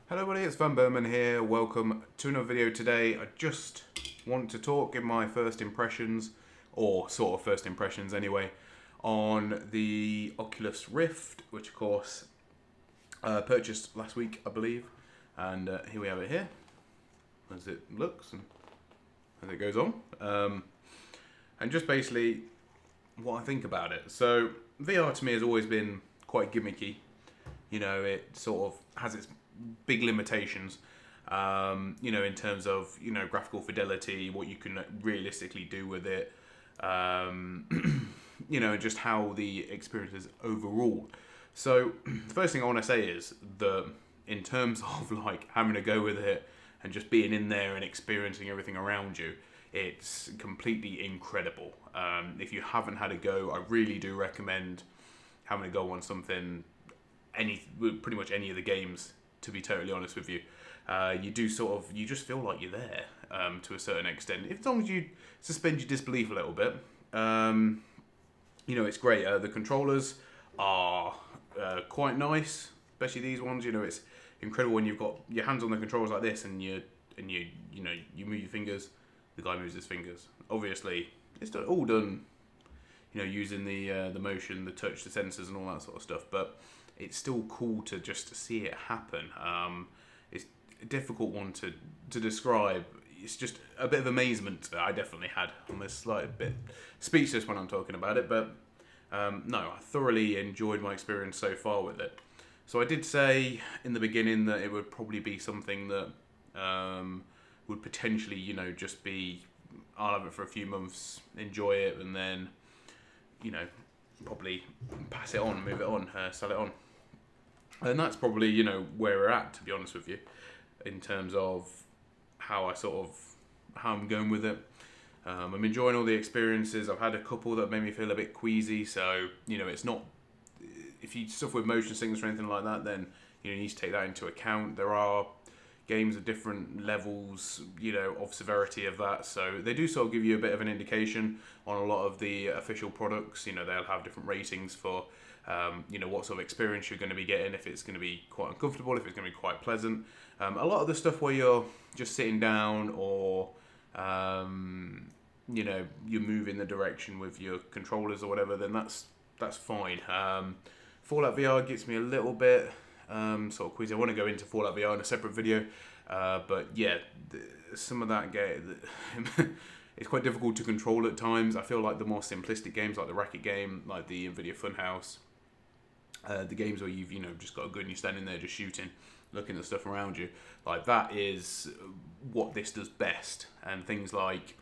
Hello everybody, it's vanburman here. Welcome to another video today. I just want to talk, give my first impressions, or sort of first impressions anyway, on the Oculus Rift, which of course purchased last week, I believe. And here we have it here, as it looks and as it goes on. And just basically what I think about it. So VR to me has always been quite gimmicky. You know, it sort of has its big limitations, in terms of, graphical fidelity, what you can realistically do with it, just how the experience is overall. So the first thing I want to say is that in terms of like having to go with it and just being in there and experiencing everything around you, it's completely incredible. If you haven't had a go, I really do recommend having a go on something, pretty much any of the games, to be totally honest with you. You just feel like you're there, to a certain extent, as long as you suspend your disbelief a little bit. It's great. The controllers are quite nice, especially these ones. It's incredible when you've got your hands on the controls like this, and you move your fingers. The guy moves his fingers. Obviously, it's all done, using the motion, the touch, the sensors, and all that sort of stuff. But it's still cool to just see it happen. It's a difficult one to describe. It's just a bit of amazement that I definitely had. I'm a slight bit speechless when I'm talking about it, but no, I thoroughly enjoyed my experience so far with it. So I did say in the beginning that it would probably be something that would potentially, just be, I'll have it for a few months, enjoy it, and then, probably pass it on, move it on, sell it on. And that's probably, where we're at, to be honest with you, in terms of how I'm going with it. I'm enjoying all the experiences. I've had a couple that made me feel a bit queasy, so, it's not, if you suffer with motion sickness or anything like that, then, you need to take that into account. There are games of different levels, of severity of that, so they do sort of give you a bit of an indication on a lot of the official products. They'll have different ratings for what sort of experience you're going to be getting, if it's going to be quite uncomfortable, if it's going to be quite pleasant. A lot of the stuff where you're just sitting down, or you're moving the direction with your controllers or whatever, then that's fine. Fallout VR gets me a little bit sort of queasy. I want to go into Fallout VR in a separate video, but yeah, some of that game, it's quite difficult to control at times. I feel like the more simplistic games, like the racket game, like the Nvidia Funhouse, the games where you've just got a gun, you're standing there just shooting, looking at stuff around you, like that is what this does best. And things like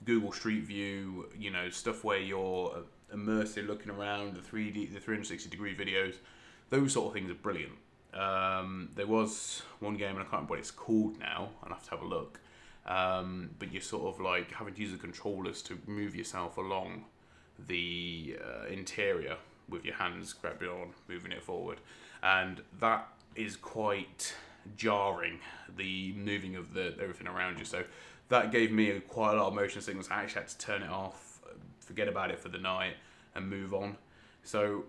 Google Street View, stuff where you're immersive, looking around, the 360 degree videos, those sort of things are brilliant. There was one game, and I can't remember what it's called now, I'll have to have a look, but you're sort of like having to use the controllers to move yourself along the interior with your hands, grabbing on, moving it forward, and that is quite jarring, the moving of everything around you. So that gave me quite a lot of motion sickness. I actually had to turn it off, forget about it for the night, and move on. So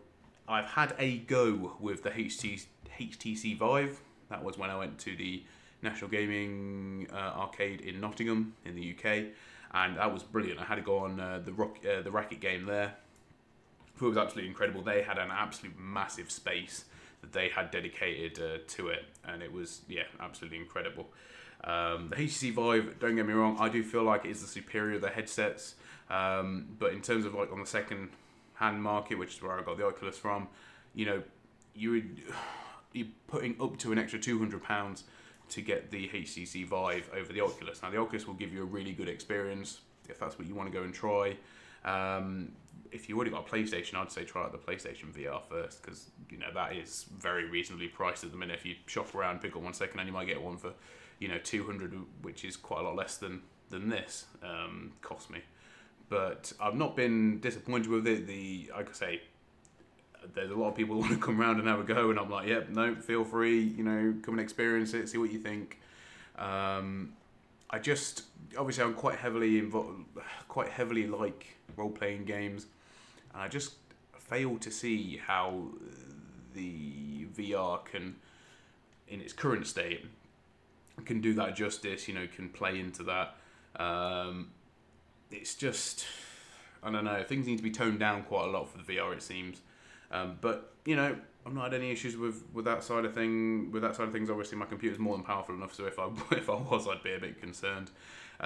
I've had a go with the HTC Vive. That was when I went to the National Gaming Arcade in Nottingham in the UK, and that was brilliant. I had to go on the racket game there. It was absolutely incredible. They had an absolute massive space that they had dedicated to it, and it was, absolutely incredible. The HTC Vive, don't get me wrong, I do feel like it is the superior of the headsets, but in terms of like on the second hand market, which is where I got the Oculus from, you're putting up to an extra £200 to get the HTC Vive over the Oculus. Now the Oculus will give you a really good experience if that's what you want to go and try. If you already got a PlayStation, I'd say try out the PlayStation VR first, because that is very reasonably priced at the minute. If you shop around, pick up one second, and you might get one for $200, which is quite a lot less than this cost me. But I've not been disappointed with it. Like I say, there's a lot of people who want to come around and have a go, and I'm like, yep, no, feel free, come and experience it, see what you think. Obviously I'm quite heavily like role-playing games, and I just fail to see how the VR can in its current state can do that justice, can play into that. It's just, I don't know, things need to be toned down quite a lot for the VR, it seems. But I've not had any issues with that side of things. Obviously, my computer's more than powerful enough. So if I was, I'd be a bit concerned.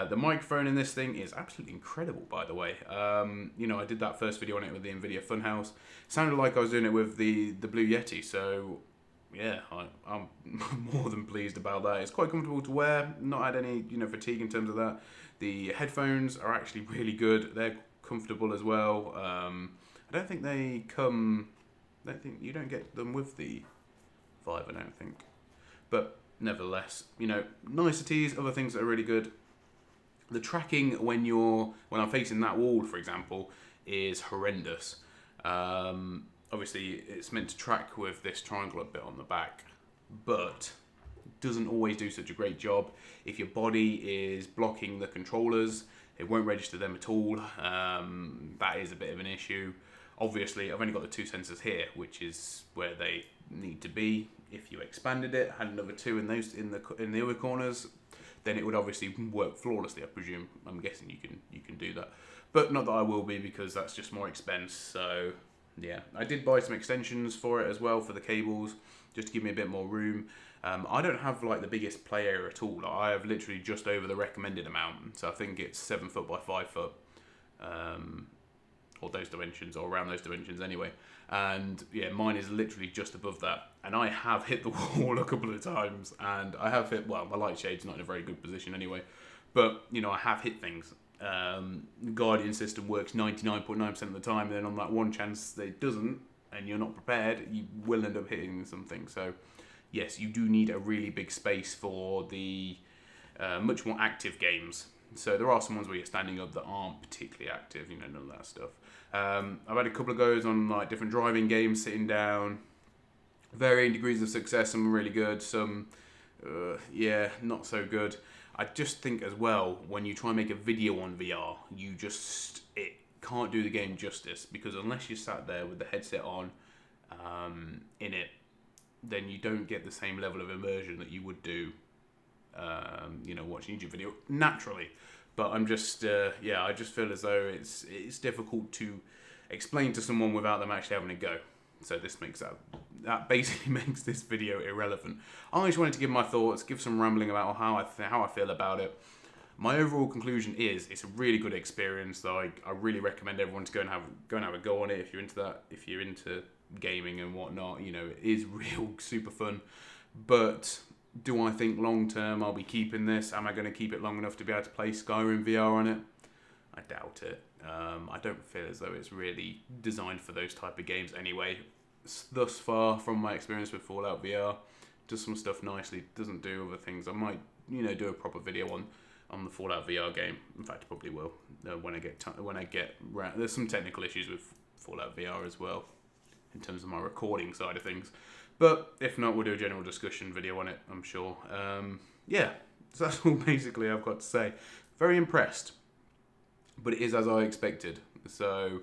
The microphone in this thing is absolutely incredible, by the way. I did that first video on it with the NVIDIA Funhouse. Sounded like I was doing it with the Blue Yeti. So yeah, I'm more than pleased about that. It's quite comfortable to wear. Not had any fatigue in terms of that. The headphones are actually really good. They're comfortable as well. I don't think they come. I don't think you don't get them with the Vive, I don't think. But nevertheless, niceties, other things that are really good. The tracking when I'm facing that wall, for example, is horrendous. Obviously, it's meant to track with this triangular bit on the back, but doesn't always do such a great job. If your body is blocking the controllers, it won't register them at all. That is a bit of an issue. Obviously, I've only got the 2 sensors here, which is where they need to be. If you expanded it, had another 2 in the other corners, then it would obviously work flawlessly, I presume. I'm guessing you can do that. But not that I will be, because that's just more expense. So yeah, I did buy some extensions for it as well, for the cables, just to give me a bit more room. I don't have like the biggest play area at all. I have literally just over the recommended amount. So I think it's 7 foot by 5 foot. Or those dimensions, or around those dimensions anyway. And yeah, mine is literally just above that. And I have hit the wall a couple of times, and I have hit, well, my light shade's not in a very good position anyway, but I have hit things. The Guardian system works 99.9% of the time, and then on that one chance that it doesn't, and you're not prepared, you will end up hitting something. So yes, you do need a really big space for the much more active games. So there are some ones where you're standing up that aren't particularly active, none of that stuff. I've had a couple of goes on like different driving games, sitting down. Varying degrees of success, some really good, some, not so good. I just think as well, when you try and make a video on VR, it can't do the game justice, because unless you're sat there with the headset on in it, then you don't get the same level of immersion that you would do watching a YouTube video naturally. But I'm just I just feel as though it's difficult to explain to someone without them actually having a go. So this makes that basically makes this video irrelevant. I just wanted to give my thoughts, give some rambling about how I feel about it. My overall conclusion is it's a really good experience. Like, I really recommend everyone to go and have a go on it if you're into that. If you're into gaming and whatnot, it is real super fun. But do I think long term I'll be keeping this? Am I going to keep it long enough to be able to play Skyrim VR on it? I doubt it. I don't feel as though it's really designed for those type of games anyway. Thus far, from my experience with Fallout VR, does some stuff nicely, doesn't do other things. I might, do a proper video on the Fallout VR game. In fact, I probably will when I get there's some technical issues with Fallout VR as well, in terms of my recording side of things. But if not, we'll do a general discussion video on it, I'm sure. So that's all basically I've got to say. Very impressed, but it is as I expected. So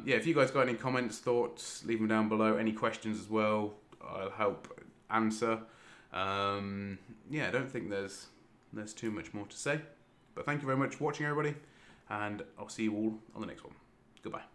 if you guys got any comments, thoughts, leave them down below. Any questions as well, I'll help answer. I don't think there's too much more to say. But thank you very much for watching, everybody, and I'll see you all on the next one. Goodbye.